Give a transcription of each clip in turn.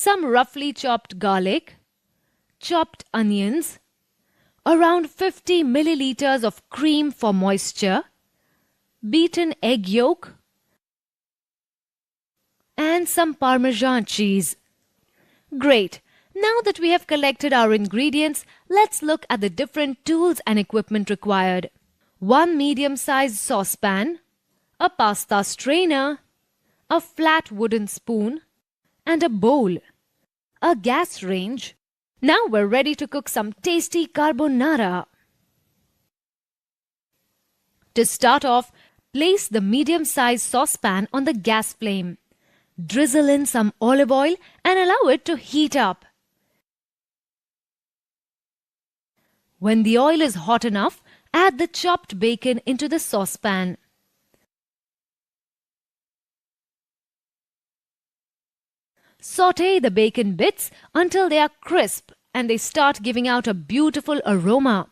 some roughly chopped garlic, chopped onions, around 50 milliliters of cream for moisture, beaten egg yolk, and some Parmesan cheese. Great! Now that we have collected our ingredients, let's look at the different tools and equipment required. One medium-sized saucepan, a pasta strainer, a flat wooden spoon, and a bowl, a gas range. Now we're ready to cook some tasty carbonara. To start off, place the medium-sized saucepan on the gas flame. Drizzle in some olive oil and allow it to heat up. When the oil is hot enough, add the chopped bacon into the saucepan. Sauté the bacon bits until they are crisp and they start giving out a beautiful aroma.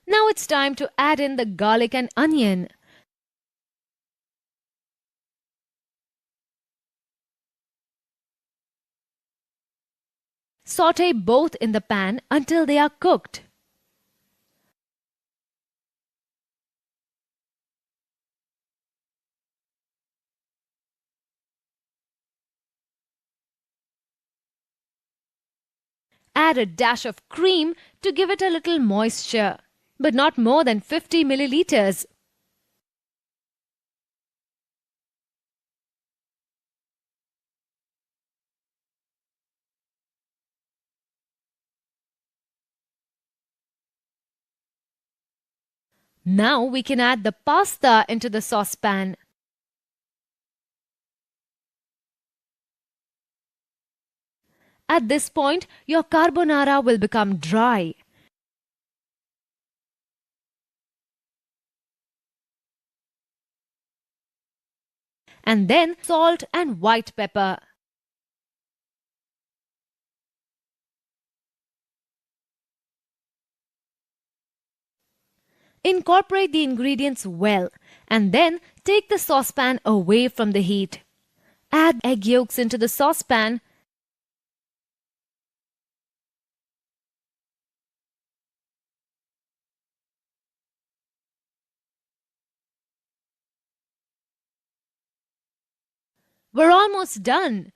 Now it's time to add in the garlic and onion. Sauté both in the pan until they are cooked. Add a dash of cream to give it a little moisture, but not more than 50 milliliters. Now we can add the pasta into the saucepan. At this point, your carbonara will become dry. And then salt and white pepper. Incorporate the ingredients well and then take the saucepan away from the heat. Add egg yolks into the saucepan. We're almost done.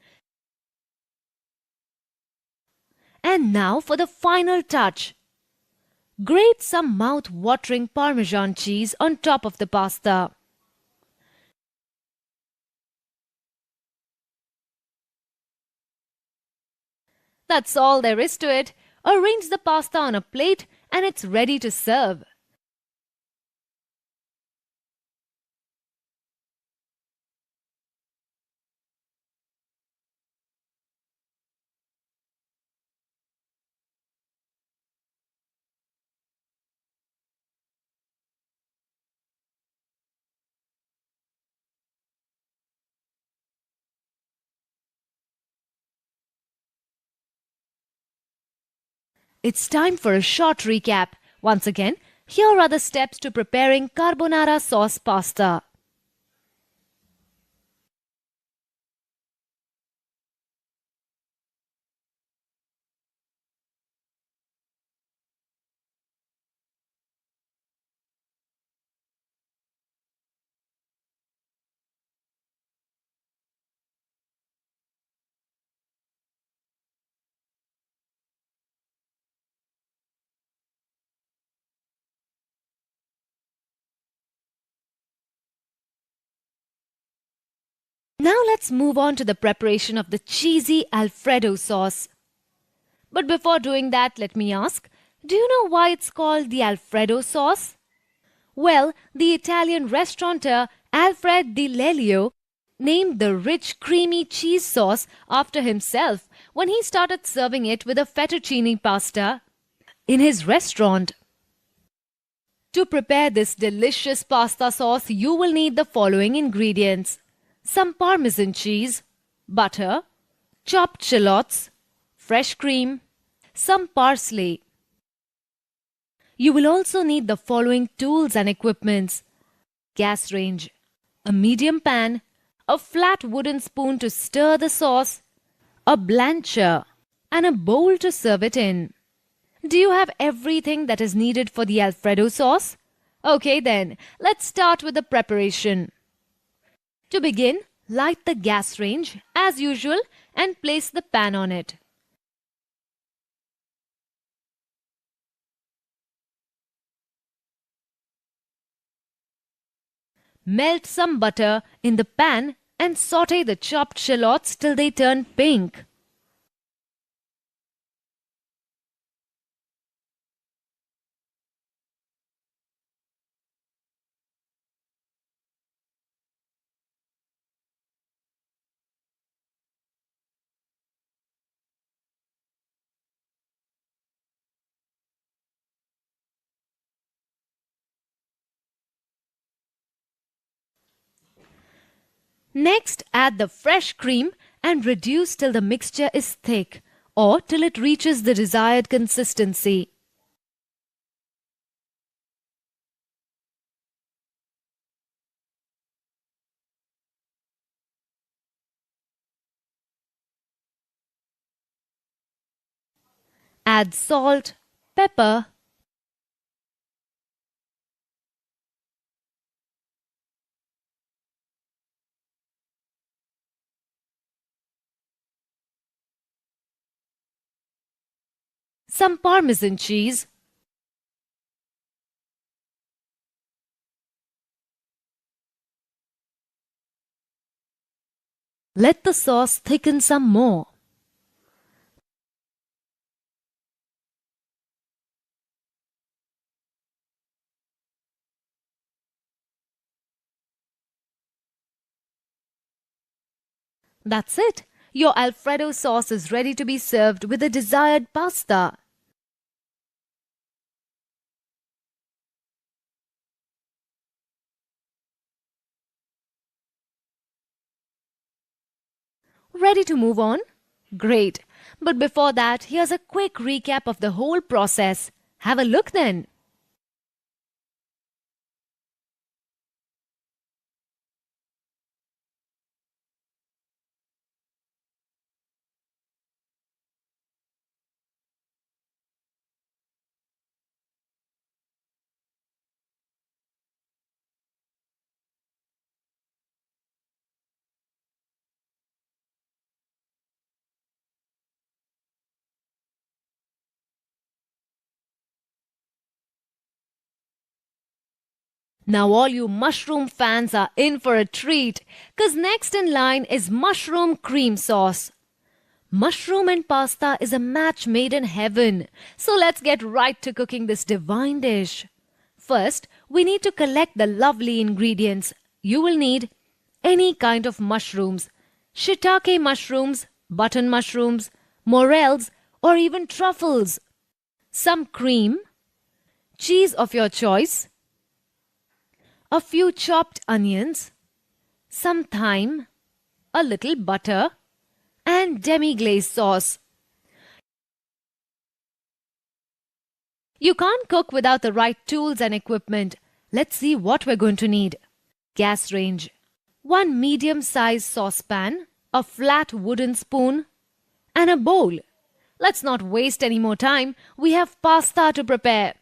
And now for the final touch. Grate some mouth-watering Parmesan cheese on top of the pasta. That's all there is to it. Arrange the pasta on a plate and it's ready to serve. It's time for a short recap. Once again, here are the steps to preparing carbonara sauce pasta. Now let's move on to the preparation of the cheesy Alfredo sauce. But before doing that, let me ask, do you know why it's called the Alfredo sauce? Well, the Italian restaurateur Alfred Di Lelio named the rich creamy cheese sauce after himself when he started serving it with a fettuccine pasta in his restaurant. To prepare this delicious pasta sauce, you will need the following ingredients: some Parmesan cheese, butter, chopped shallots, fresh cream, some parsley. You will also need the following tools and equipments: gas range, a medium pan, a flat wooden spoon to stir the sauce, a blancher, and a bowl to serve it in. Do you have everything that is needed for the Alfredo sauce? Okay then, let's start with the preparation. To begin, light the gas range as usual and place the pan on it. Melt some butter in the pan and saute the chopped shallots till they turn pink. Next, add the fresh cream and reduce till the mixture is thick or till it reaches the desired consistency. Add salt, pepper, some Parmesan cheese, let the sauce thicken some more. That's it. Your Alfredo sauce is ready to be served with the desired pasta. Ready to move on? Great. But before that, here's a quick recap of the whole process. Have a look then. Now all you mushroom fans are in for a treat, cause next in line is mushroom cream sauce. Mushroom and pasta is a match made in heaven. So let's get right to cooking this divine dish. First, we need to collect the lovely ingredients. You will need any kind of mushrooms, shiitake mushrooms, button mushrooms, morels, or even truffles. Some cream, cheese of your choice, a few chopped onions, some thyme, a little butter, and demi-glace sauce. You can't cook without the right tools and equipment. Let's see what we're going to need. Gas range. One medium-sized saucepan, a flat wooden spoon, and a bowl. Let's not waste any more time. We have pasta to prepare.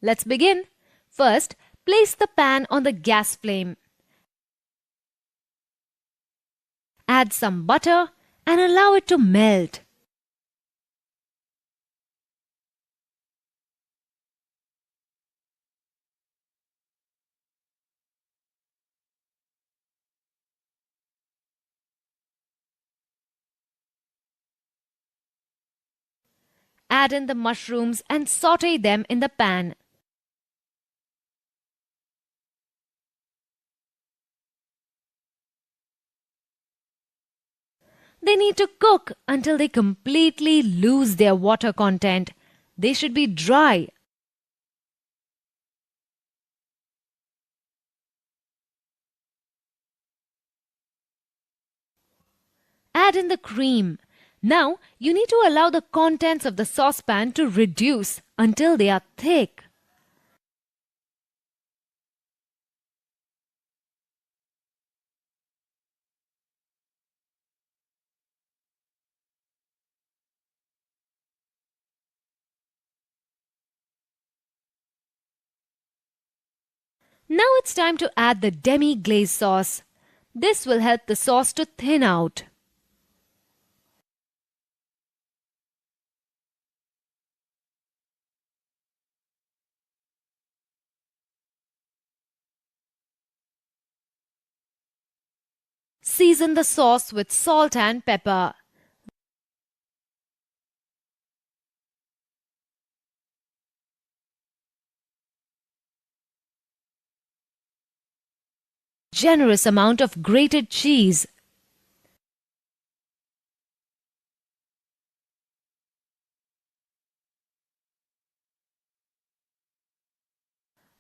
Let's begin. First, place the pan on the gas flame. Add some butter and allow it to melt. Add in the mushrooms and saute them in the pan. They need to cook until they completely lose their water content. They should be dry. Add in the cream. Now you need to allow the contents of the saucepan to reduce until they are thick. Now it's time to add the demi-glaze sauce. This will help the sauce to thin out. Season the sauce with salt and pepper. Generous amount of grated cheese.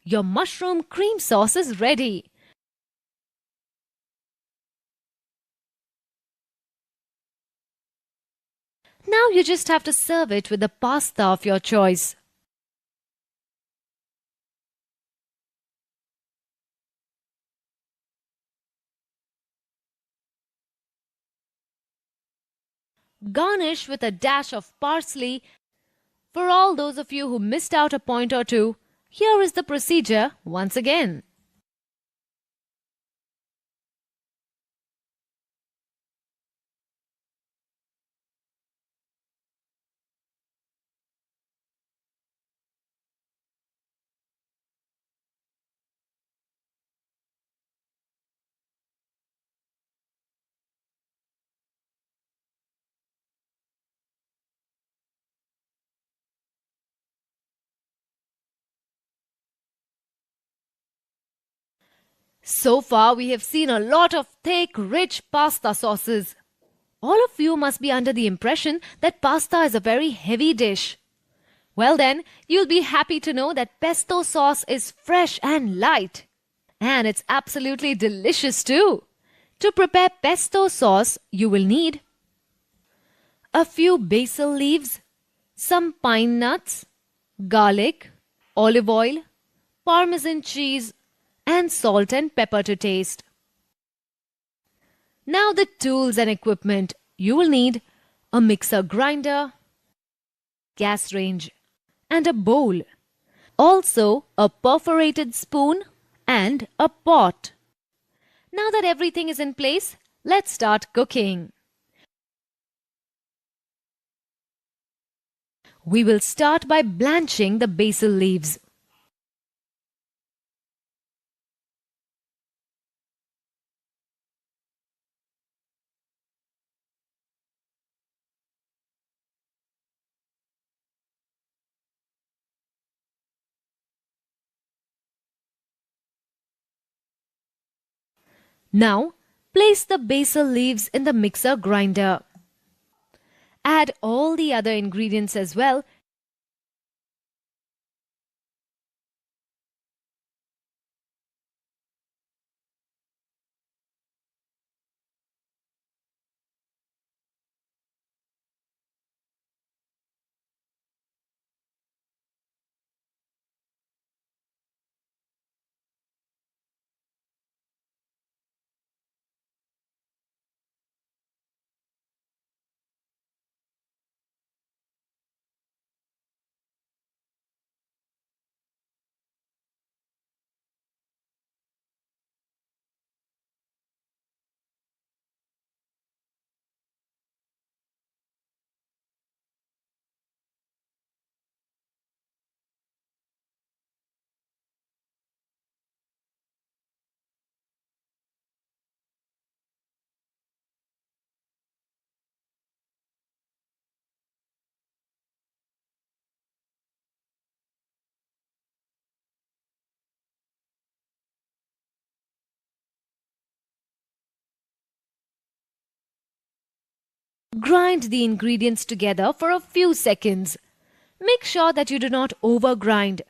Your mushroom cream sauce is ready. Now you just have to serve it with the pasta of your choice. Garnish with a dash of parsley. For all those of you who missed out a point or two, here is the procedure once again. So far, we have seen a lot of thick, rich pasta sauces. All of you must be under the impression that pasta is a very heavy dish. Well then, you'll be happy to know that pesto sauce is fresh and light. And it's absolutely delicious too. To prepare pesto sauce, you will need a few basil leaves, some pine nuts, garlic, olive oil, parmesan cheese, and salt and pepper to taste. Now the tools and equipment. You will need a mixer grinder, gas range, and a bowl. Also a perforated spoon and a pot. Now that everything is in place, let's start cooking. We will start by blanching the basil leaves. Now, place the basil leaves in the mixer grinder. Add all the other ingredients as well. Grind the ingredients together for a few seconds. Make sure that you do not overgrind.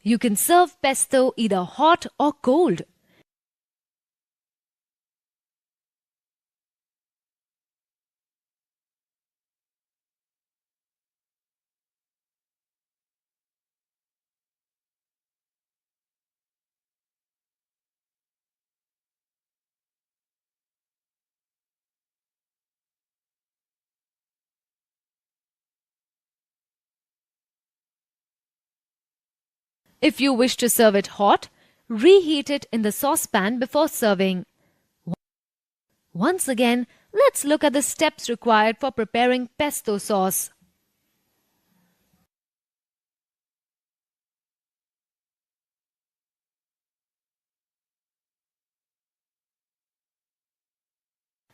You can serve pesto either hot or cold. If you wish to serve it hot, reheat it in the saucepan before serving. Once again, let's look at the steps required for preparing pesto sauce.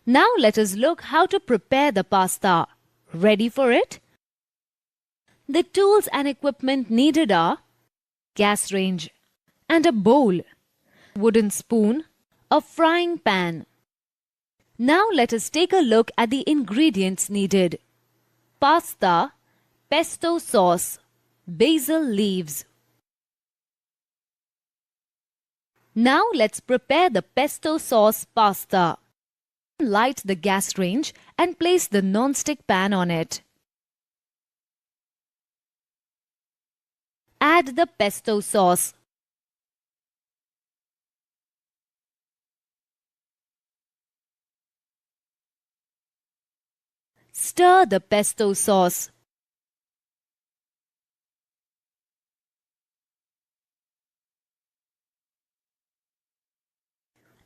Now let us look how to prepare the pasta. Ready for it? The tools and equipment needed are gas range and a bowl, wooden spoon, a frying pan. Now let us take a look at the ingredients needed. Pasta, pesto sauce, basil leaves. Now let's prepare the pesto sauce pasta. Light the gas range and place the non-stick pan on it. Add the pesto sauce. Stir the pesto sauce.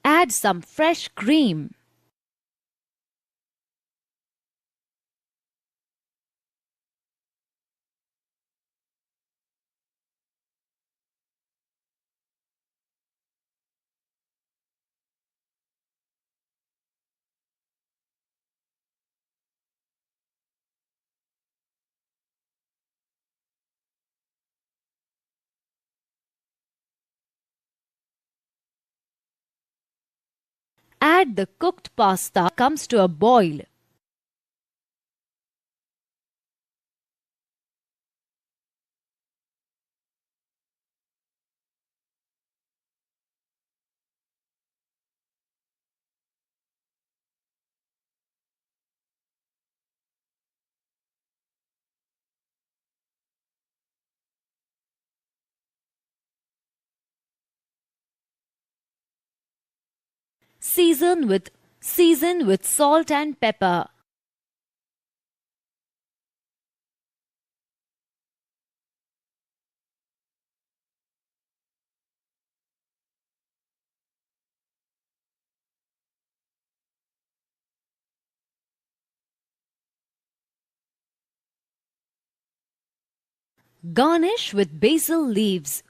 Add some fresh cream. Add the cooked pasta comes to a boil. Season with salt and pepper. Garnish with basil leaves.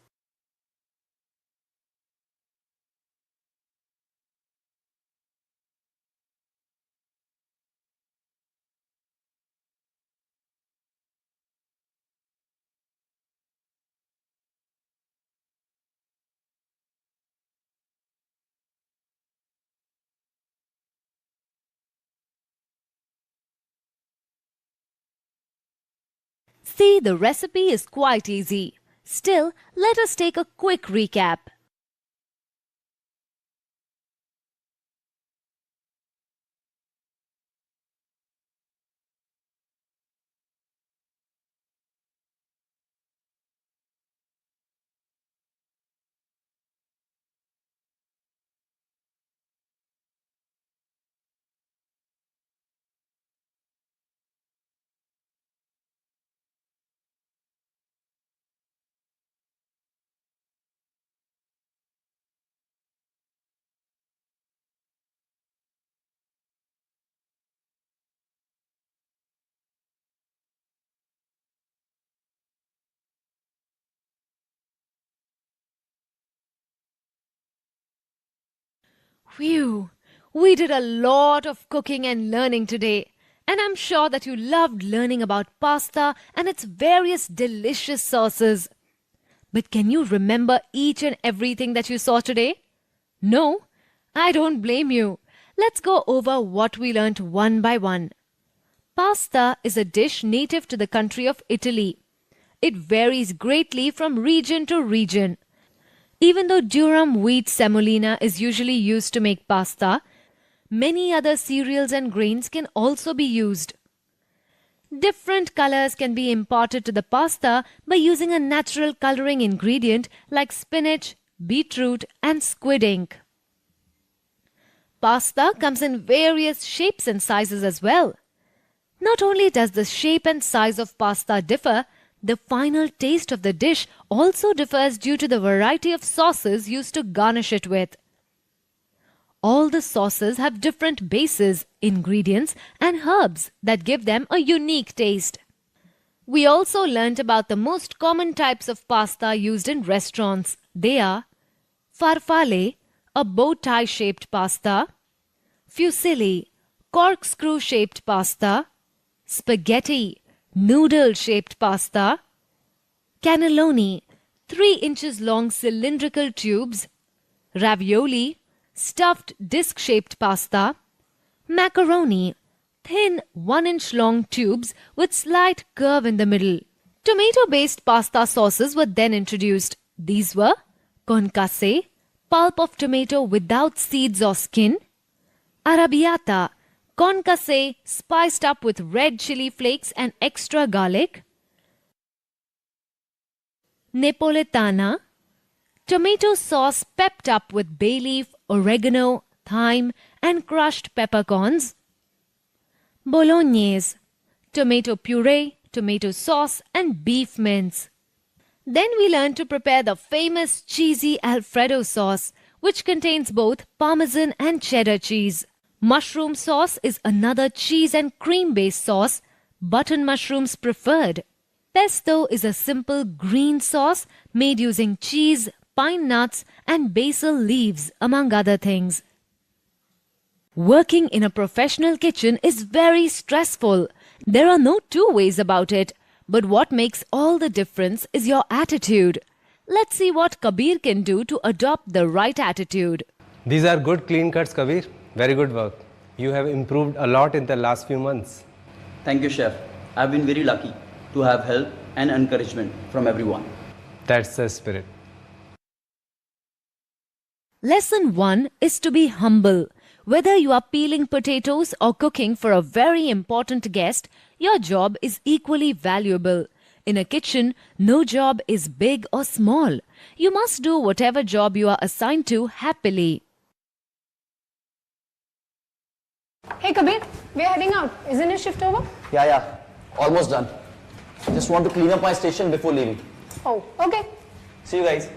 See, the recipe is quite easy. Still, let us take a quick recap. Phew! We did a lot of cooking and learning today. And I'm sure that you loved learning about pasta and its various delicious sauces. But can you remember each and everything that you saw today? No? I don't blame you. Let's go over what we learnt one by one. Pasta is a dish native to the country of Italy. it varies greatly from region to region. Even though durum wheat semolina is usually used to make pasta, many other cereals and grains can also be used. Different colors can be imparted to the pasta by using a natural coloring ingredient like spinach, beetroot, and squid ink. Pasta comes in various shapes and sizes as well. Not only does the shape and size of pasta differ, the final taste of the dish also differs due to the variety of sauces used to garnish it with. All the sauces have different bases, ingredients, and herbs that give them a unique taste. We also learnt about the most common types of pasta used in restaurants. They are farfalle, a bow tie shaped pasta, fusilli, corkscrew shaped pasta, spaghetti, noodle shaped pasta, cannelloni, 3 inches long cylindrical tubes, ravioli, stuffed disc-shaped pasta, macaroni, thin 1-inch long tubes with slight curve in the middle. Tomato-based pasta sauces were then introduced. These were concasse, pulp of tomato without seeds or skin, arrabbiata, concasse spiced up with red chili flakes and extra garlic, napoletana, tomato sauce pepped up with bay leaf, oregano, thyme, and crushed peppercorns, bolognese, tomato puree, tomato sauce, and beef mince. Then we learned to prepare the famous cheesy Alfredo sauce, which contains both Parmesan and cheddar cheese. Mushroom sauce is another cheese and cream-based sauce, button mushrooms preferred. Pesto is a simple green sauce made using cheese, pine nuts, and basil leaves, among other things. Working in a professional kitchen is very stressful. There are no two ways about it. But what makes all the difference is your attitude. Let's see what Kabir can do to adopt the right attitude. These are good clean cuts, Kabir. Very good work. You have improved a lot in the last few months. Thank you, Chef. I've been very lucky to have help and encouragement from everyone. That's the spirit. Lesson 1 is to be humble. Whether you are peeling potatoes or cooking for a very important guest, your job is equally valuable. In a kitchen, no job is big or small. You must do whatever job you are assigned to happily. Hey Kabir, we're heading out. Isn't your shift over? Yeah. Almost done. Just want to clean up my station before leaving. Oh, okay. See you guys.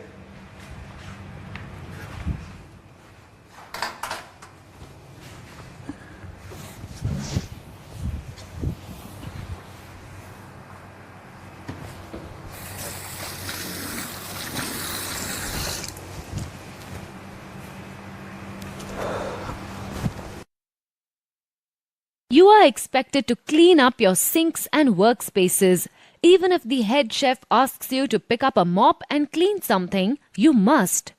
You are expected to clean up your sinks and workspaces. Even if the head chef asks you to pick up a mop and clean something, you must.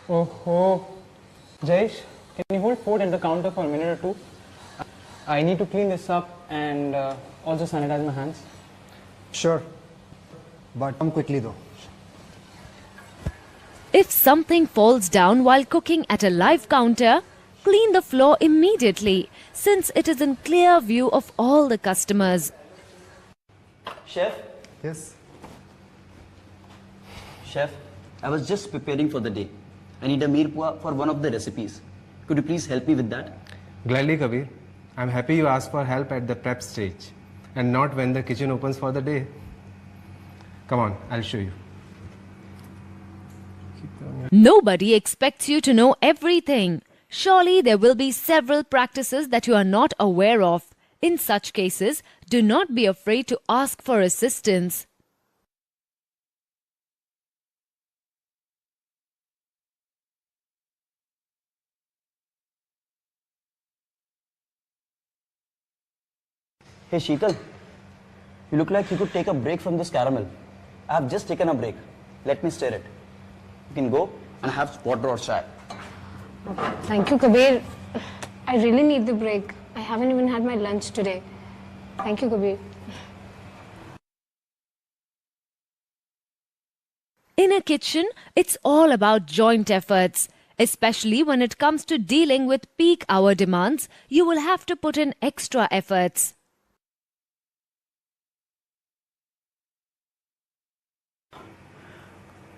Oh, Jayesh, can you hold food at the counter for a minute or two? I need to clean this up and also sanitize my hands. Sure, but come quickly though. If something falls down while cooking at a live counter, clean the floor immediately, since it is in clear view of all the customers. Chef? Yes? Chef, I was just preparing for the day. I need a mirpua for one of the recipes. Could you please help me with that? Gladly, Kabir. I'm happy you asked for help at the prep stage and not when the kitchen opens for the day. Come on, I'll show you. Nobody expects you to know everything. Surely there will be several practices that you are not aware of. In such cases, do not be afraid to ask for assistance. Hey Sheetal, you look like you could take a break from this caramel. I have just taken a break. Let me stir it. You can go and have water or chai. Thank you, Kabir. I really need the break. I haven't even had my lunch today. Thank you, Kabir. In a kitchen, it's all about joint efforts. Especially when it comes to dealing with peak hour demands, you will have to put in extra efforts.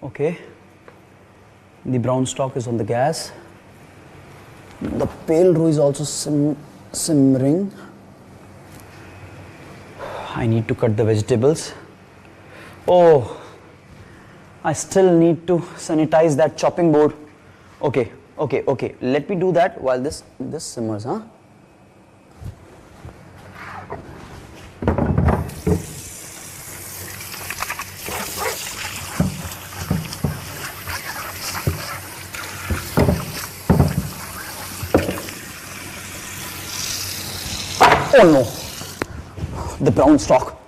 Okay. The brown stock is on the gas. The pale roux is also simmering. I need to cut the vegetables. Oh, I still need to sanitize that chopping board. Okay. Let me do that while this simmers, huh? Oh no, the brown stock.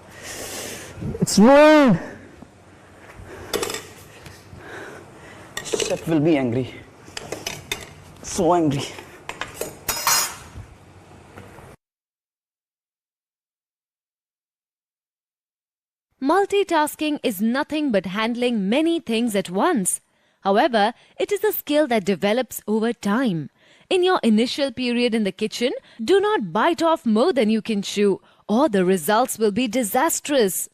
It's ruined. Chef will be angry. So angry. Multitasking is nothing but handling many things at once. However, it is a skill that develops over time. In your initial period in the kitchen, do not bite off more than you can chew, or the results will be disastrous.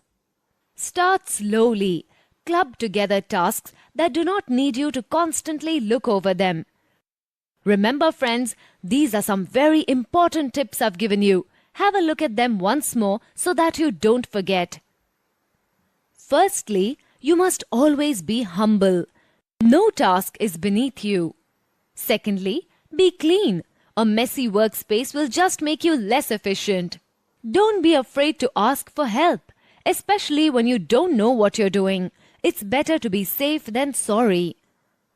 Start slowly. Club together tasks that do not need you to constantly look over them. Remember, friends, these are some very important tips I've given you. Have a look at them once more so that you don't forget. Firstly, you must always be humble. No task is beneath you. Secondly, be clean. A messy workspace will just make you less efficient. Don't be afraid to ask for help, especially when you don't know what you're doing. It's better to be safe than sorry.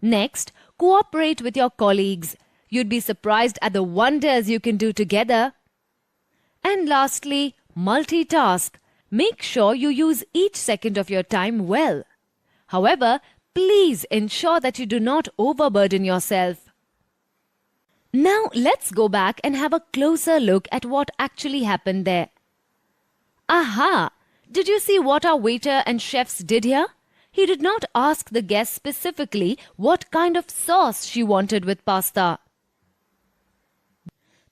Next, cooperate with your colleagues. You'd be surprised at the wonders you can do together. And lastly, multitask. Make sure you use each second of your time well. However, please ensure that you do not overburden yourself. Now let's go back and have a closer look at what actually happened there. Aha! Did you see what our waiter and chefs did here? He did not ask the guest specifically what kind of sauce she wanted with pasta.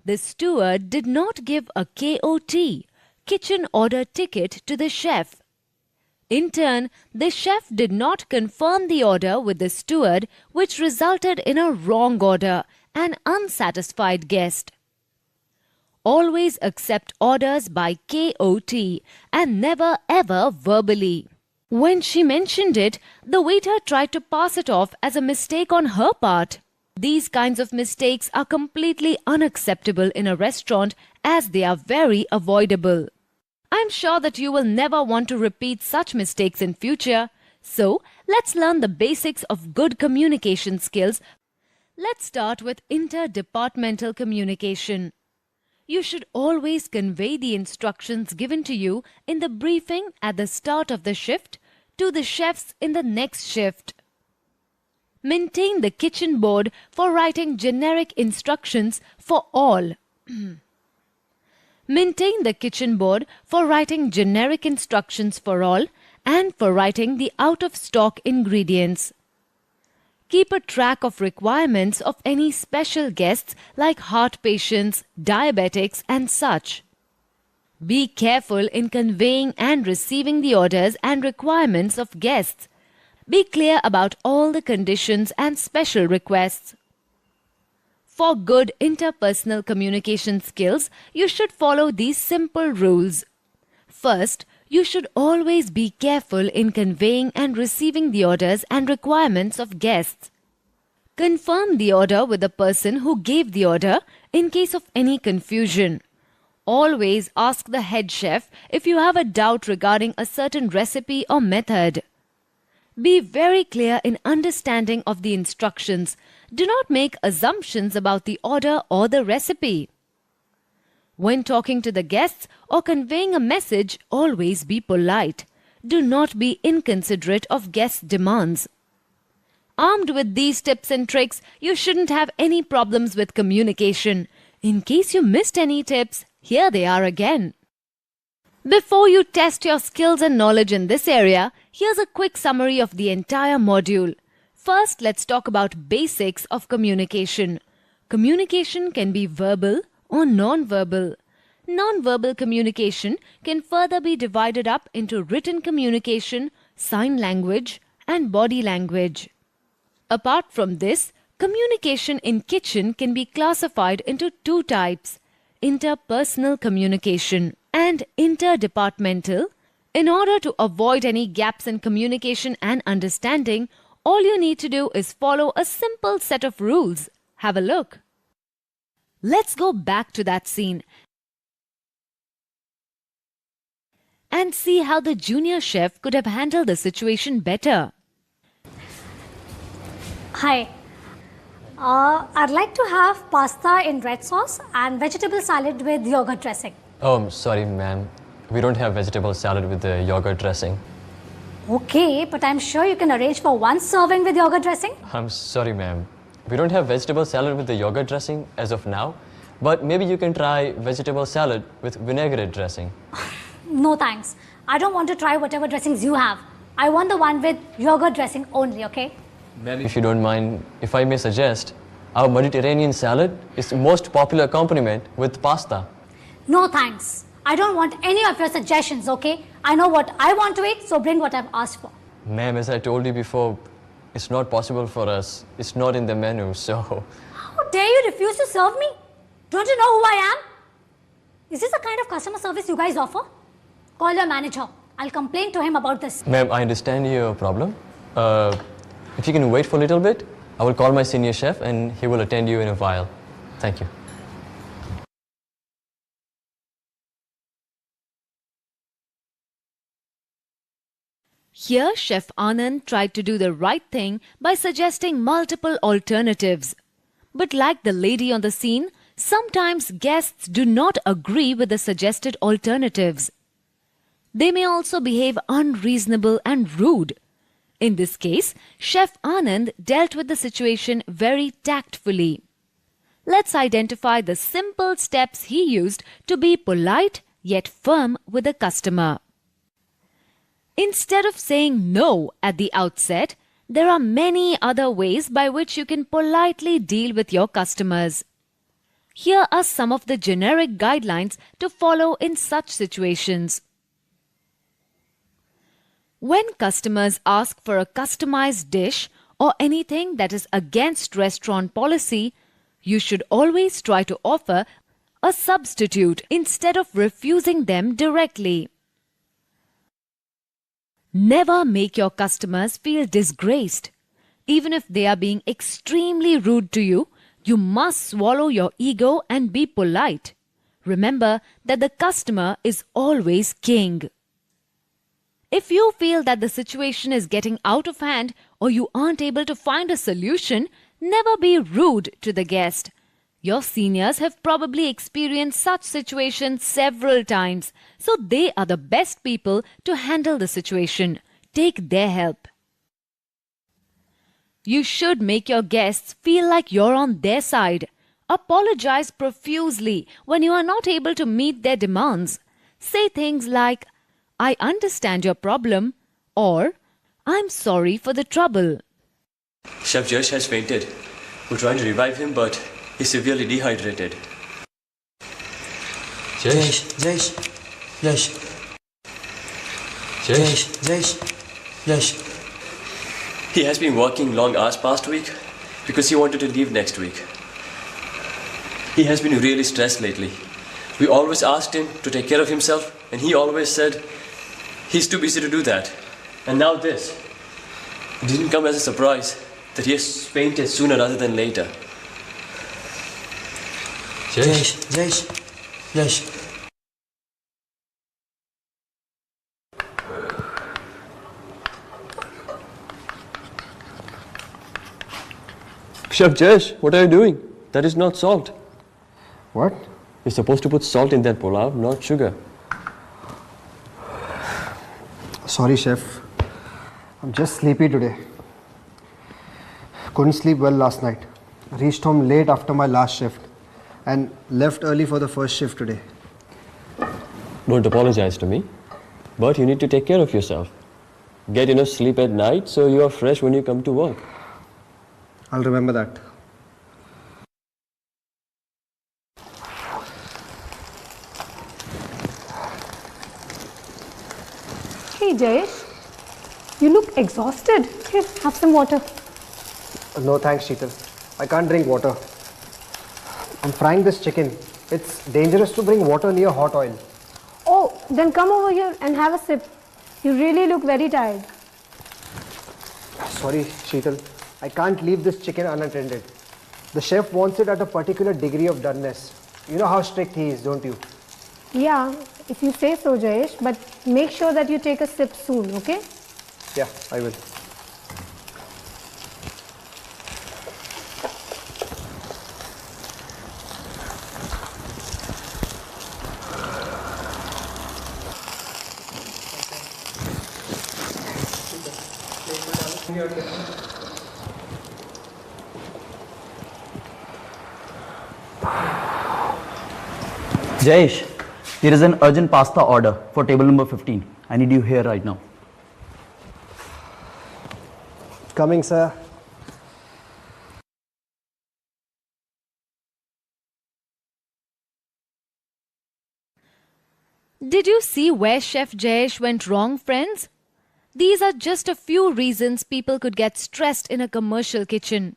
The steward did not give a KOT, kitchen order ticket, to the chef. In turn, the chef did not confirm the order with the steward, which resulted in a wrong order, an unsatisfied guest. Always accept orders by KOT and never ever verbally. When she mentioned it, the waiter tried to pass it off as a mistake on her part. These kinds of mistakes are completely unacceptable in a restaurant as they are very avoidable. I'm sure that you will never want to repeat such mistakes in future. So, let's learn the basics of good communication skills. Let's start with interdepartmental communication. You should always convey the instructions given to you in the briefing at the start of the shift to the chefs in the next shift. Maintain the kitchen board for writing generic instructions for all. Maintain the kitchen board for writing generic instructions for all and for writing the out-of-stock ingredients. Keep a track of requirements of any special guests like heart patients, diabetics, and such. Be careful in conveying and receiving the orders and requirements of guests. Be clear about all the conditions and special requests. For good interpersonal communication skills, you should follow these simple rules. First, you should always be careful in conveying and receiving the orders and requirements of guests. Confirm the order with the person who gave the order in case of any confusion. Always ask the head chef if you have a doubt regarding a certain recipe or method. Be very clear in understanding of the instructions. Do not make assumptions about the order or the recipe. When talking to the guests or conveying a message, always be polite. Do not be inconsiderate of guests' demands. Armed with these tips and tricks, you shouldn't have any problems with communication. In case you missed any tips, here they are again. Before you test your skills and knowledge in this area, here's a quick summary of the entire module. First, let's talk about basics of communication. Communication can be verbal or non-verbal. Non-verbal communication can further be divided up into written communication, sign language, and body language. Apart from this, communication in kitchen can be classified into two types: interpersonal communication and interdepartmental. In order to avoid any gaps in communication and understanding, all you need to do is follow a simple set of rules. Have a look. Let's go back to that scene and see how the junior chef could have handled the situation better. Hi. I'd like to have pasta in red sauce and vegetable salad with yogurt dressing. Oh, I'm sorry, ma'am. We don't have vegetable salad with the yogurt dressing. Okay, but I'm sure you can arrange for one serving with yogurt dressing. I'm sorry, ma'am. We don't have vegetable salad with the yogurt dressing as of now, but maybe you can try vegetable salad with vinaigrette dressing. No thanks. I don't want to try whatever dressings you have. I want the one with yogurt dressing only, okay? Ma'am, if you don't mind, if I may suggest, our Mediterranean salad is the most popular accompaniment with pasta. No thanks. I don't want any of your suggestions, okay? I know what I want to eat, so bring what I've asked for. Ma'am, as I told you before, it's not possible for us. It's not in the menu, so... How dare you refuse to serve me? Don't you know who I am? Is this the kind of customer service you guys offer? Call your manager. I'll complain to him about this. Ma'am, I understand your problem. If you can wait for a little bit, I will call my senior chef and he will attend you in a while. Thank you. Here, Chef Anand tried to do the right thing by suggesting multiple alternatives. But like the lady on the scene, sometimes guests do not agree with the suggested alternatives. They may also behave unreasonable and rude. In this case, Chef Anand dealt with the situation very tactfully. Let's identify the simple steps he used to be polite yet firm with the customer. Instead of saying no at the outset, there are many other ways by which you can politely deal with your customers. Here are some of the generic guidelines to follow in such situations. When customers ask for a customized dish or anything that is against restaurant policy, you should always try to offer a substitute instead of refusing them directly. Never make your customers feel disgraced. Even if they are being extremely rude to you, you must swallow your ego and be polite. Remember that the customer is always king. If you feel that the situation is getting out of hand or you aren't able to find a solution, never be rude to the guest. Your seniors have probably experienced such situations several times, so they are the best people to handle the situation. Take their help. You should make your guests feel like you're on their side. Apologize profusely when you are not able to meet their demands. Say things like, "I understand your problem," or "I'm sorry for the trouble." Chef Jash has fainted. We're trying to revive him, but he's severely dehydrated. Jash. He has been working long hours past week because he wanted to leave next week. He has been really stressed lately. We always asked him to take care of himself, and he always said he's too busy to do that. And now this. It didn't come as a surprise that he has fainted sooner rather than later. Jash. Chef Jash, what are you doing? That is not salt. What? You're supposed to put salt in that pulao, not sugar. Sorry, chef. I'm just sleepy today. Couldn't sleep well last night. Reached home late after my last shift and left early for the first shift today. Don't apologize to me, but you need to take care of yourself. Get enough sleep at night so you are fresh when you come to work. I'll remember that. Hey Jayesh, you look exhausted. Here, have some water. No thanks, Sheetal. I can't drink water. I'm frying this chicken. It's dangerous to bring water near hot oil. Oh, then come over here and have a sip. You really look very tired. Sorry, Sheetal. I can't leave this chicken unattended. The chef wants it at a particular degree of doneness. You know how strict he is, don't you? Yeah, if you say so, Jayesh, but make sure that you take a sip soon, okay? Yeah, I will. Jayesh, there is an urgent pasta order for table number 15. I need you here right now. Coming, sir. Did you see where Chef Jayesh went wrong, friends? These are just a few reasons people could get stressed in a commercial kitchen.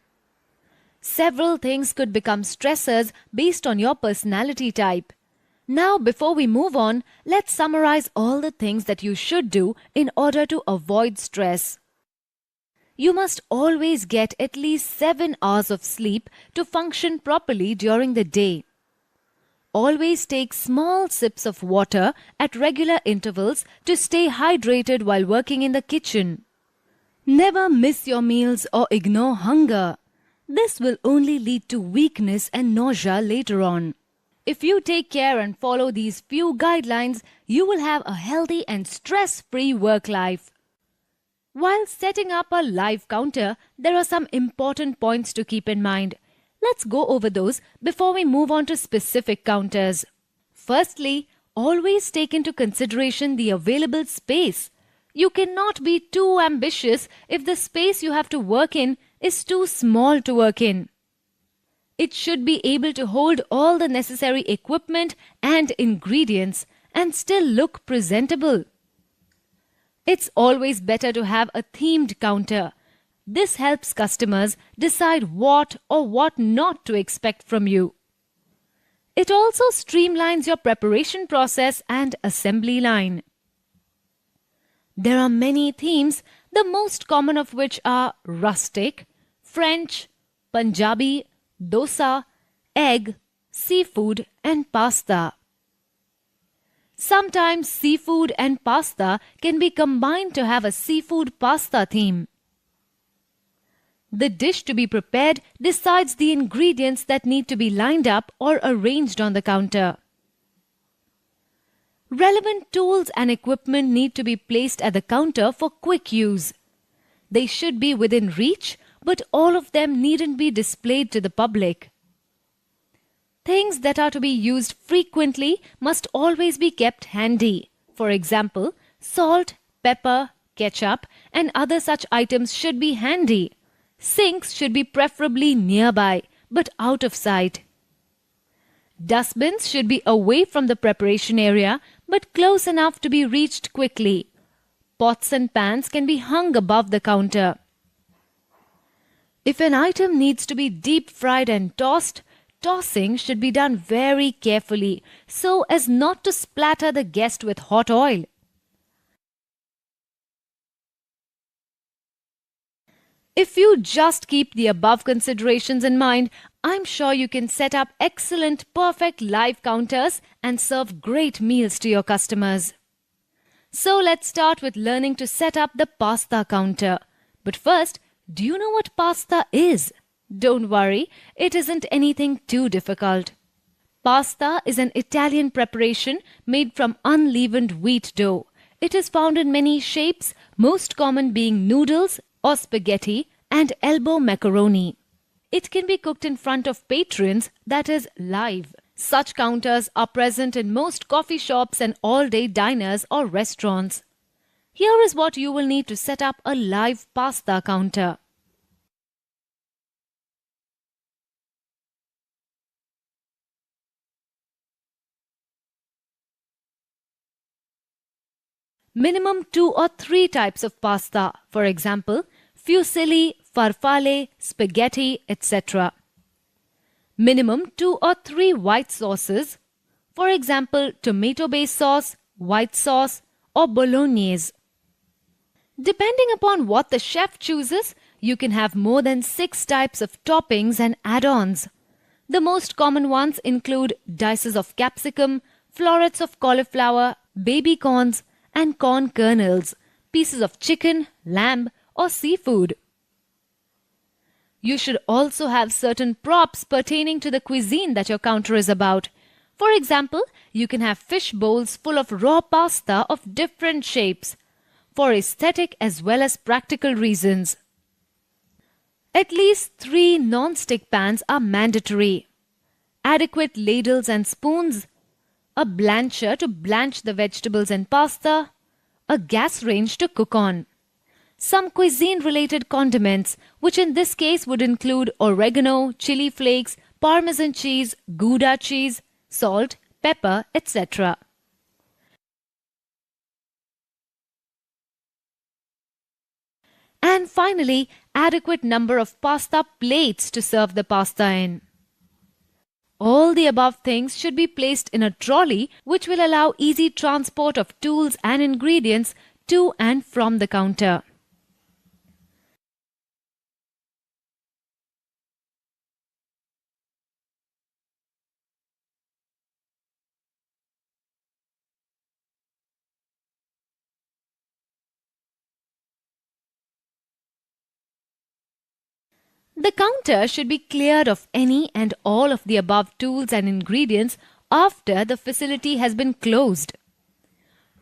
Several things could become stressors based on your personality type. Now, before we move on, let's summarize all the things that you should do in order to avoid stress. You must always get at least 7 hours of sleep to function properly during the day. Always take small sips of water at regular intervals to stay hydrated while working in the kitchen. Never miss your meals or ignore hunger. This will only lead to weakness and nausea later on. If you take care and follow these few guidelines, you will have a healthy and stress-free work life. While setting up a live counter, there are some important points to keep in mind. Let's go over those before we move on to specific counters. Firstly, always take into consideration the available space. You cannot be too ambitious if the space you have to work in is too small to work in. It should be able to hold all the necessary equipment and ingredients and still look presentable. It's always better to have a themed counter. This helps customers decide what or what not to expect from you. It also streamlines your preparation process and assembly line. There are many themes, the most common of which are rustic, French, Punjabi, dosa, egg, seafood and pasta. Sometimes seafood and pasta can be combined to have a seafood pasta theme. The dish to be prepared decides the ingredients that need to be lined up or arranged on the counter. Relevant tools and equipment need to be placed at the counter for quick use. They should be within reach, but all of them needn't be displayed to the public. Things that are to be used frequently must always be kept handy. For example, salt, pepper, ketchup, and other such items should be handy. Sinks should be preferably nearby, but out of sight. Dustbins should be away from the preparation area, but close enough to be reached quickly. Pots and pans can be hung above the counter. If an item needs to be deep fried and tossed, tossing should be done very carefully so as not to splatter the guest with hot oil. If you just keep the above considerations in mind, I'm sure you can set up excellent, perfect live counters and serve great meals to your customers. So let's start with learning to set up the pasta counter. But first, do you know what pasta is? Don't worry, it isn't anything too difficult. Pasta is an Italian preparation made from unleavened wheat dough. It is found in many shapes, most common being noodles or spaghetti and elbow macaroni. It can be cooked in front of patrons, that is live. Such counters are present in most coffee shops and all-day diners or restaurants. Here is what you will need to set up a live pasta counter. Minimum 2 or 3 types of pasta, for example, fusilli, farfalle, spaghetti, etc. Minimum 2 or 3 white sauces, for example, tomato-based sauce, white sauce, or bolognese. Depending upon what the chef chooses, you can have more than 6 types of toppings and add-ons. The most common ones include dices of capsicum, florets of cauliflower, baby corns, and corn kernels, pieces of chicken, lamb, or seafood. You should also have certain props pertaining to the cuisine that your counter is about. For example, you can have fish bowls full of raw pasta of different shapes, for aesthetic as well as practical reasons. At least 3 non-stick pans are mandatory. Adequate ladles and spoons, a blancher to blanch the vegetables and pasta, a gas range to cook on. Some cuisine-related condiments, which in this case would include oregano, chili flakes, parmesan cheese, Gouda cheese, salt, pepper, etc. And finally, adequate number of pasta plates to serve the pasta in. All the above things should be placed in a trolley, which will allow easy transport of tools and ingredients to and from the counter. The counter should be cleared of any and all of the above tools and ingredients after the facility has been closed.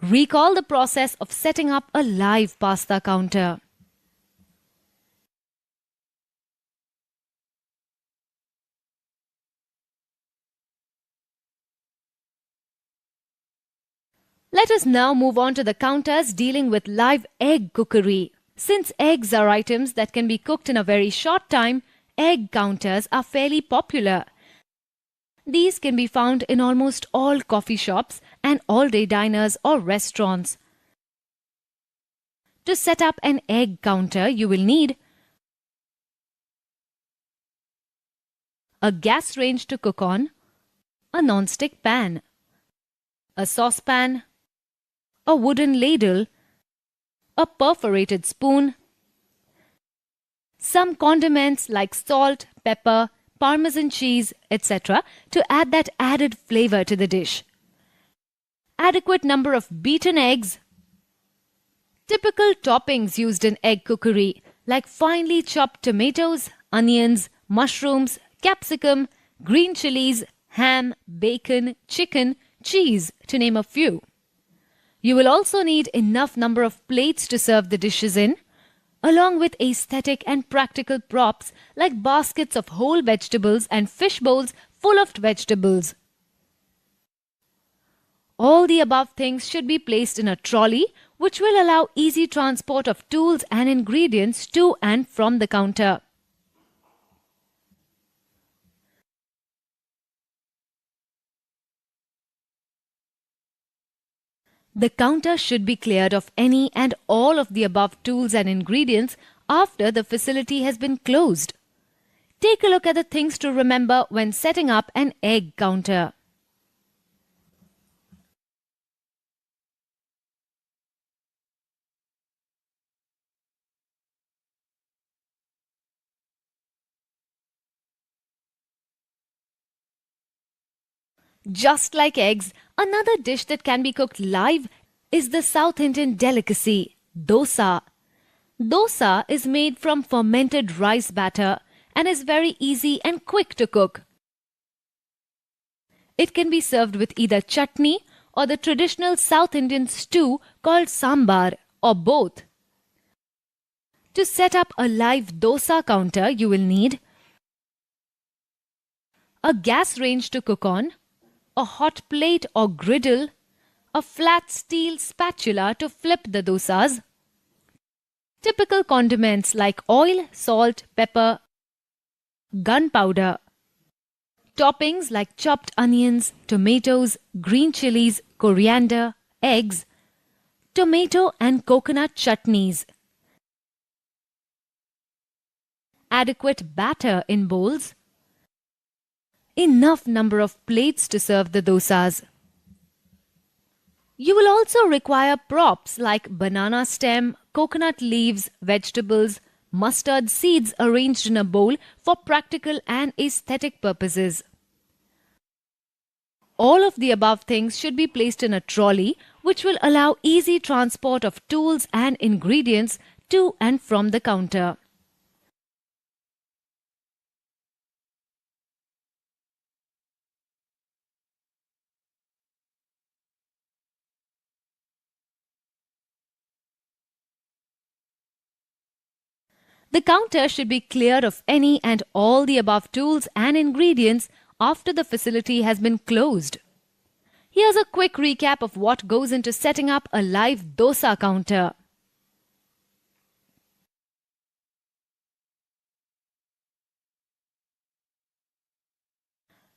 Recall the process of setting up a live pasta counter. Let us now move on to the counters dealing with live egg cookery. Since eggs are items that can be cooked in a very short time, egg counters are fairly popular. These can be found in almost all coffee shops and all-day diners or restaurants. To set up an egg counter, you will need a gas range to cook on, a non-stick pan, a saucepan, a wooden ladle, a perforated spoon, some condiments like salt, pepper, parmesan cheese, etc. to add that added flavor to the dish. Adequate number of beaten eggs. Typical toppings used in egg cookery like finely chopped tomatoes, onions, mushrooms, capsicum, green chilies, ham, bacon, chicken, cheese, to name a few. You will also need enough number of plates to serve the dishes in, along with aesthetic and practical props like baskets of whole vegetables and fish bowls full of vegetables. All the above things should be placed in a trolley, which will allow easy transport of tools and ingredients to and from the counter. The counter should be cleared of any and all of the above tools and ingredients after the facility has been closed. Take a look at the things to remember when setting up an egg counter. Just like eggs, another dish that can be cooked live is the South Indian delicacy, dosa. Dosa is made from fermented rice batter and is very easy and quick to cook. It can be served with either chutney or the traditional South Indian stew called sambar, or both. To set up a live dosa counter, you will need a gas range to cook on, a hot plate or griddle, a flat steel spatula to flip the dosas, typical condiments like oil, salt, pepper, gunpowder, toppings like chopped onions, tomatoes, green chilies, coriander, eggs, tomato and coconut chutneys, adequate batter in bowls, enough number of plates to serve the dosas. You will also require props like banana stem, coconut leaves, vegetables, mustard seeds arranged in a bowl for practical and aesthetic purposes. All of the above things should be placed in a trolley, which will allow easy transport of tools and ingredients to and from the counter. The counter should be cleared of any and all the above tools and ingredients after the facility has been closed. Here's a quick recap of what goes into setting up a live dosa counter.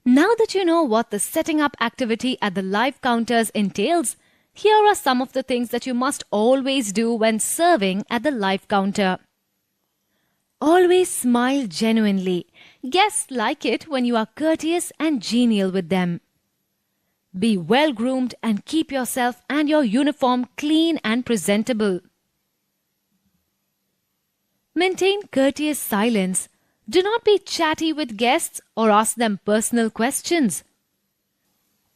Now that you know what the setting up activity at the live counters entails, here are some of the things that you must always do when serving at the live counter. Always smile genuinely. Guests like it when you are courteous and genial with them. Be well groomed and keep yourself and your uniform clean and presentable. Maintain courteous silence. Do not be chatty with guests or ask them personal questions.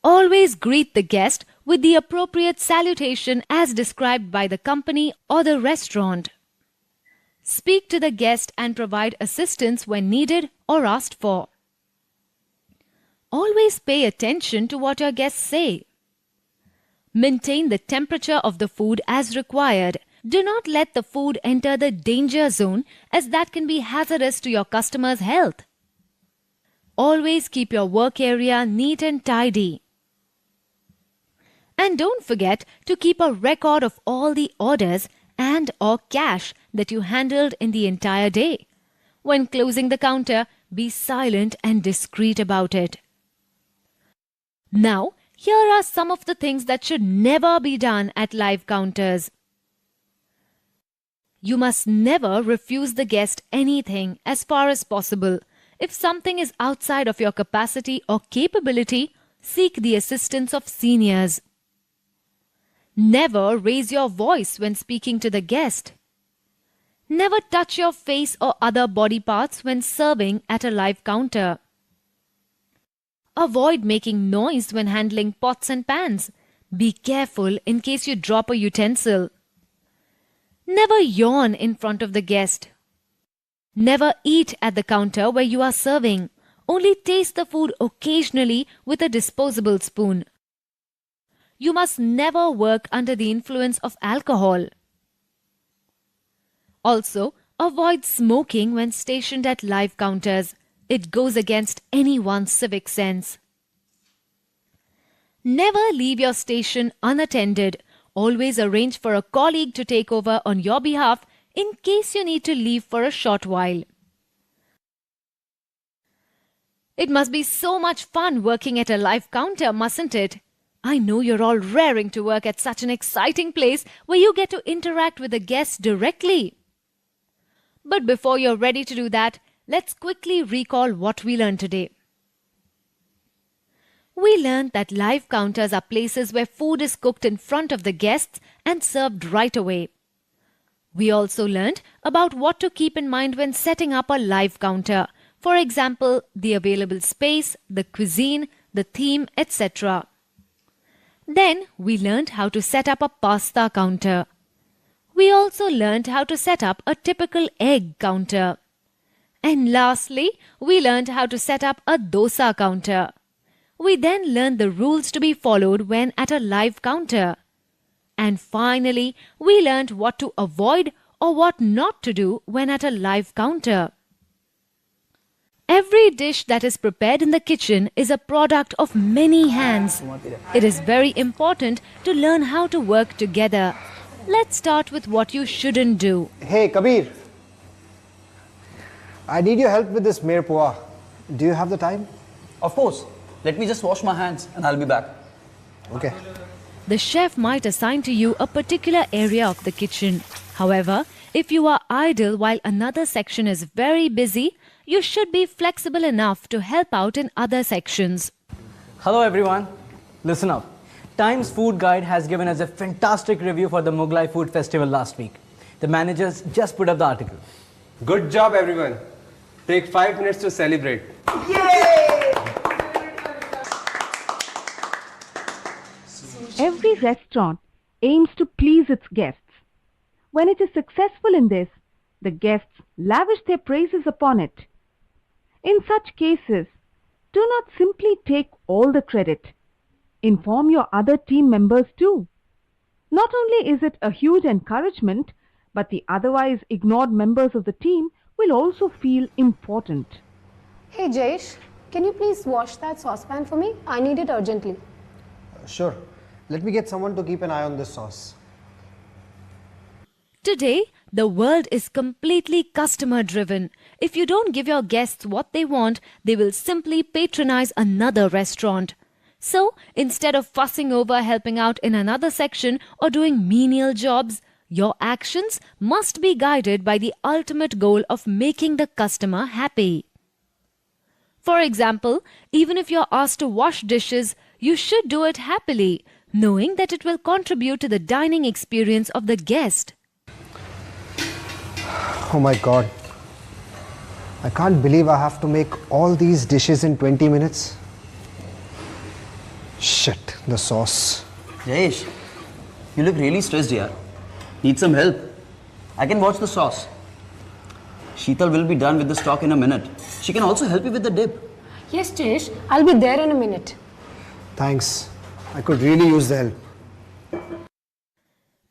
Always greet the guest with the appropriate salutation as described by the company or the restaurant. Speak to the guest and provide assistance when needed or asked for. Always pay attention to what your guests say. Maintain the temperature of the food as required. Do not let the food enter the danger zone, as that can be hazardous to your customers' health. Always keep your work area neat and tidy. And don't forget to keep a record of all the orders and/or cash that you handled in the entire day. When closing the counter, be silent and discreet about it. Now, here are some of the things that should never be done at live counters. You must never refuse the guest anything as far as possible. If something is outside of your capacity or capability, seek the assistance of seniors. Never raise your voice when speaking to the guest. Never touch your face or other body parts when serving at a live counter. Avoid making noise when handling pots and pans. Be careful in case you drop a utensil. Never yawn in front of the guest. Never eat at the counter where you are serving. Only taste the food occasionally with a disposable spoon. You must never work under the influence of alcohol. Also, avoid smoking when stationed at live counters. It goes against anyone's civic sense. Never leave your station unattended. Always arrange for a colleague to take over on your behalf in case you need to leave for a short while. It must be so much fun working at a live counter, mustn't it? I know you're all raring to work at such an exciting place where you get to interact with the guests directly. But before you're ready to do that, let's quickly recall what we learned today. We learned that live counters are places where food is cooked in front of the guests and served right away. We also learned about what to keep in mind when setting up a live counter. For example, the available space, the cuisine, the theme, etc. Then we learned how to set up a pasta counter. We also learned how to set up a typical egg counter. And lastly, we learned how to set up a dosa counter. We then learned the rules to be followed when at a live counter. And finally, we learned what to avoid or what not to do when at a live counter. Every dish that is prepared in the kitchen is a product of many hands. It is very important to learn how to work together. Let's start with what you shouldn't do. Hey, Kabir. I need your help with this mere poha. Do you have the time? Of course. Let me just wash my hands and I'll be back. Okay. The chef might assign to you a particular area of the kitchen. However, if you are idle while another section is very busy, you should be flexible enough to help out in other sections. Hello everyone, listen up. Times Food Guide has given us a fantastic review for the Mughlai Food Festival last week. The managers just put up the article. Good job, everyone. Take 5 minutes to celebrate. Every restaurant aims to please its guests. When it is successful in this, the guests lavish their praises upon it. In such cases, do not simply take all the credit. Inform your other team members too. Not only is it a huge encouragement, but the otherwise ignored members of the team will also feel important. Hey Jayesh, can you please wash that saucepan for me? I need it urgently. Sure. Let me get someone to keep an eye on this sauce. Today, the world is completely customer driven. If you don't give your guests what they want, they will simply patronize another restaurant. So, instead of fussing over helping out in another section or doing menial jobs, your actions must be guided by the ultimate goal of making the customer happy. For example, even if you're asked to wash dishes, you should do it happily, knowing that it will contribute to the dining experience of the guest. Oh my God. I can't believe I have to make all these dishes in 20 minutes. Shit, the sauce. Jayesh, you look really stressed here. Need some help? I can watch the sauce. Sheetal will be done with the stock in a minute. She can also help you with the dip. Yes, Jayesh, I'll be there in a minute. Thanks. I could really use the help.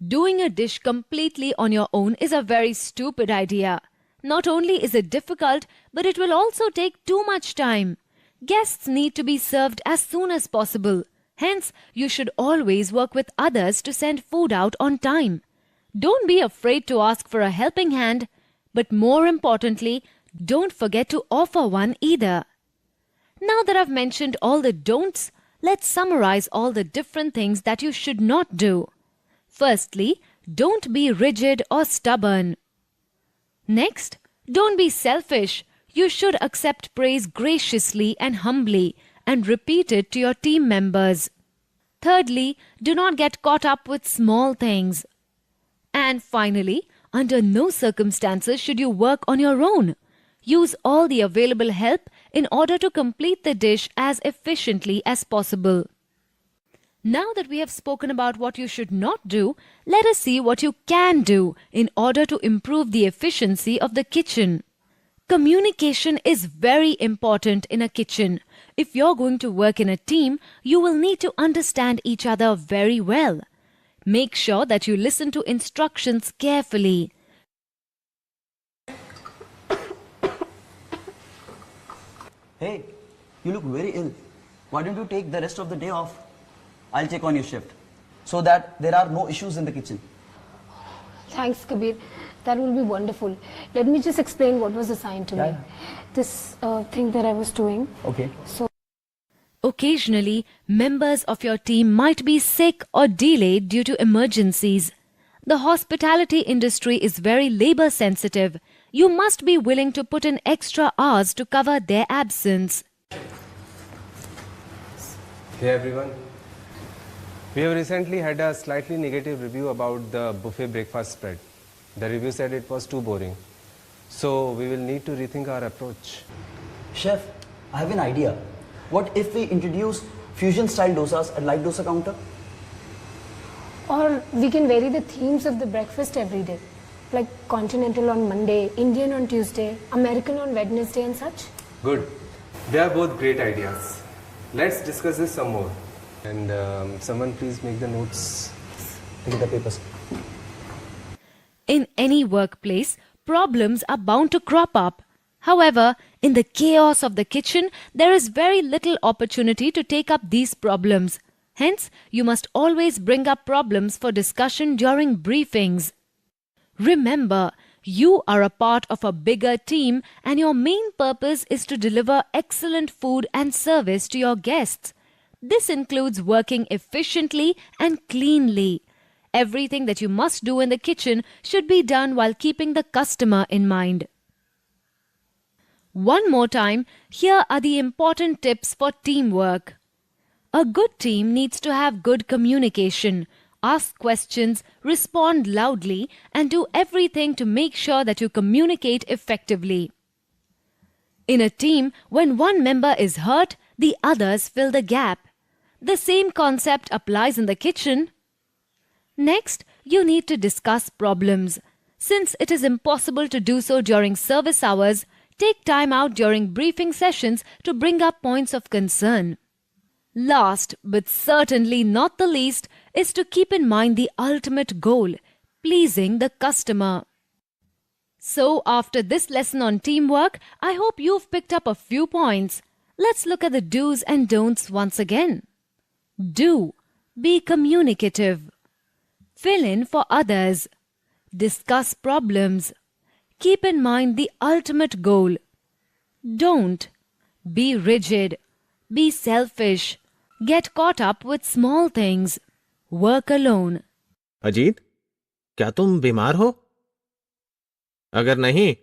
Doing a dish completely on your own is a very stupid idea. Not only is it difficult, but it will also take too much time. Guests need to be served as soon as possible. Hence, you should always work with others to send food out on time. Don't be afraid to ask for a helping hand, but more importantly, don't forget to offer one either. Now that I've mentioned all the don'ts, let's summarize all the different things that you should not do. Firstly, don't be rigid or stubborn. Next, don't be selfish. You should accept praise graciously and humbly and repeat it to your team members. Thirdly, do not get caught up with small things. And finally, under no circumstances should you work on your own. Use all the available help in order to complete the dish as efficiently as possible. Now that we have spoken about what you should not do, let us see what you can do in order to improve the efficiency of the kitchen. Communication is very important in a kitchen. If you're going to work in a team, you will need to understand each other very well. Make sure that you listen to instructions carefully. Hey, you look very ill. Why don't you take the rest of the day off? I'll check on your shift so that there are no issues in the kitchen. Thanks, Kabir. That will be wonderful. Let me just explain what was assigned to me. This thing that I was doing. Okay. So, Occasionally, members of your team might be sick or delayed due to emergencies. The hospitality industry is very labor sensitive. You must be willing to put in extra hours to cover their absence. Hey everyone. We have recently had a slightly negative review about the buffet breakfast spread. The review said it was too boring. So we will need to rethink our approach. Chef, I have an idea. What if we introduce fusion style dosas at light dosa counter? or we can vary the themes of the breakfast every day. Like continental on Monday, Indian on Tuesday, American on Wednesday and such. Good. They are both great ideas. Let's discuss this some more. And someone please make the notes. Take the papers. In any workplace, problems are bound to crop up. However, in the chaos of the kitchen, there is very little opportunity to take up these problems. Hence, you must always bring up problems for discussion during briefings. Remember, you are a part of a bigger team and your main purpose is to deliver excellent food and service to your guests. This includes working efficiently and cleanly. Everything that you must do in the kitchen should be done while keeping the customer in mind. One more time, here are the important tips for teamwork. A good team needs to have good communication, ask questions, respond loudly, and do everything to make sure that you communicate effectively. In a team, when one member is hurt, the others fill the gap. The same concept applies in the kitchen. Next, you need to discuss problems. Since it is impossible to do so during service hours, take time out during briefing sessions to bring up points of concern. Last, but certainly not the least, is to keep in mind the ultimate goal, pleasing the customer. So, after this lesson on teamwork, I hope you've picked up a few points. Let's look at the do's and don'ts once again. Do. Be communicative. Fill in for others. Discuss problems. Keep in mind the ultimate goal. Don't. Be rigid. Be selfish. Get caught up with small things. Work alone. Ajit, क्या तुम बीमार हो? अगर नहीं,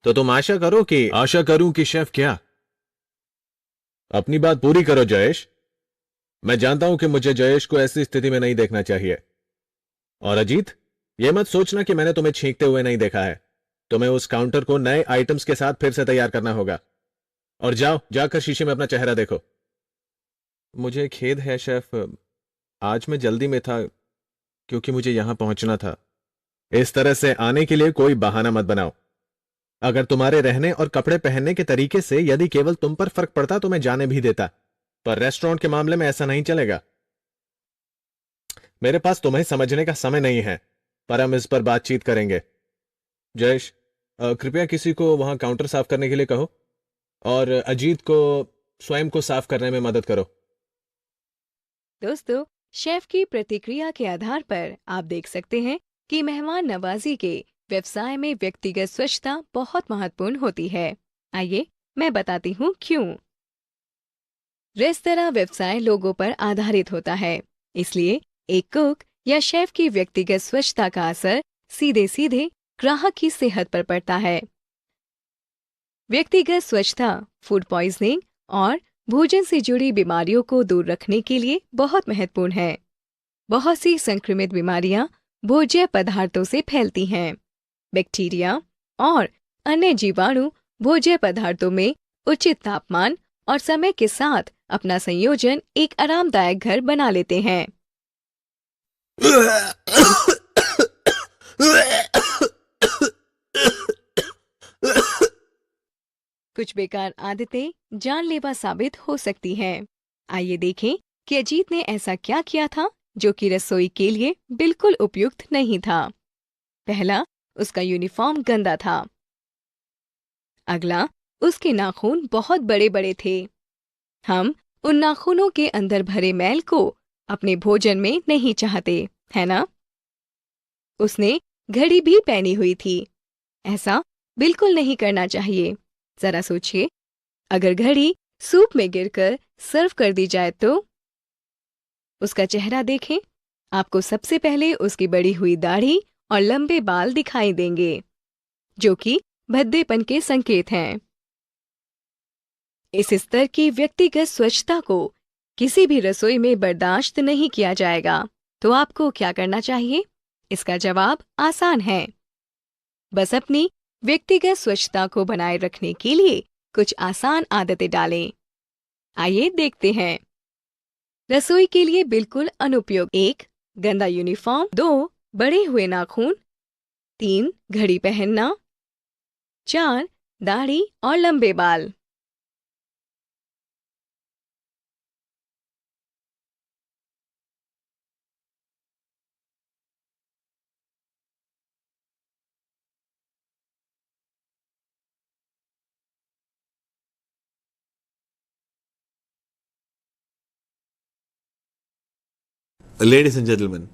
तो तुम आशा करूं कि शेफ क्या? अपनी बात पूरी करो जयेश। मैं जानता हूं कि मुझे जयेश को ऐसी स्थिति में नहीं देखना चाहिए। और अजीत, यह मत सोचना कि मैंने तुम्हें छींकते हुए नहीं देखा है। तुम्हें उस काउंटर को नए आइटम्स के साथ फिर से तैयार करना होगा। और जाकर शीशे में अपना चेहरा देखो। मुझे खेद है शेफ, आज मैं जल्दी में था क्योंकि मुझे यहां पहुंचना था। इस तरह से आने के लिए कोई बहाना मत बनाओ। अगर तुम्हारे रहने और कपड़े पहनने के तरीके से यदि केवल तुम पर फर्क पड़ता तो मैं जाने भी देता, पर रेस्टोरेंट के मामले में ऐसा नहीं चलेगा। मेरे पास तुम्हें समझने का समय नहीं है, पर हम इस पर बातचीत करेंगे। जयेश, कृपया किसी को वहां काउंटर साफ करने के लिए कहो और अजीत को स्वयं को साफ करने में मदद करो। दोस्तों, शेफ की प्रतिक्रिया के आधार पर आप देख सकते हैं कि मेहमान नवाजी के व्यवसाय में व्यक्तिगत स्वच्छता बहुत महत्वपूर्ण होती है। आइए मैं बताती हूँ क्यों। रेस्तरां व्यवसाय लोगों पर आधारित होता है, इसलिए एक कुक या शेफ की व्यक्तिगत स्वच्छता का असर सीधे सीधे ग्राहक की सेहत पर पड़ता है। व्यक्तिगत स्वच्छता फूड पॉइजनिंग और भोजन से जुड़ी बीमारियों को दूर रखने के लिए बहुत महत्वपूर्ण है। बहुत सी संक्रमित बीमारियां भोज्य पदार्थों से फैलती हैं। बैक्टीरिया और अन्य जीवाणु भोज्य पदार्थों में उचित तापमान और समय के साथ अपना संयोजन एक आरामदायक घर बना लेते हैं। कुछ बेकार आदतें जानलेवा साबित हो सकती हैं। आइए देखें कि अजीत ने ऐसा क्या किया था जो कि रसोई के लिए बिल्कुल उपयुक्त नहीं था। पहला, उसका यूनिफॉर्म गंदा था। अगला, उसके नाखून बहुत बड़े बड़े थे। हम उन नाखूनों के अंदर भरे मैल को अपने भोजन में नहीं चाहते, है ना? उसने घड़ी भी पहनी हुई थी। ऐसा बिल्कुल नहीं करना चाहिए। जरा सोचिए, अगर घड़ी सूप में गिरकर सर्व कर दी जाए तो? उसका चेहरा देखें। आपको सबसे पहले उसकी बड़ी हुई दाढ़ी और लंबे बाल दिखाई देंगे, जो कि भद्देपन के संकेत हैं। इस स्तर की व्यक्तिगत स्वच्छता को किसी भी रसोई में बर्दाश्त नहीं किया जाएगा। तो आपको क्या करना चाहिए? इसका जवाब आसान है। बस अपनी व्यक्तिगत स्वच्छता को बनाए रखने के लिए कुछ आसान आदतें डालें। आइए देखते हैं। रसोई के लिए बिल्कुल अनुपयोगी। 1. गंदा यूनिफॉर्म। 2. बड़े हुए नाखून। 3. घड़ी पहनना। 4. दाढ़ी और लंबे बाल। Ladies and gentlemen,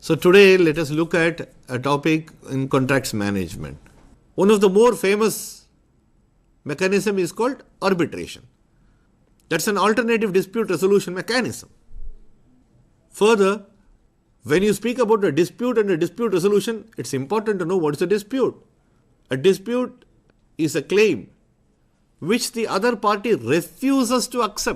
so today let us look at a topic in contracts management. One of the more famous mechanism is called arbitration. That's an alternative dispute resolution mechanism. Further, when you speak about a dispute and a dispute resolution, it's important to know what is a dispute. A dispute is a claim which the other party refuses to accept.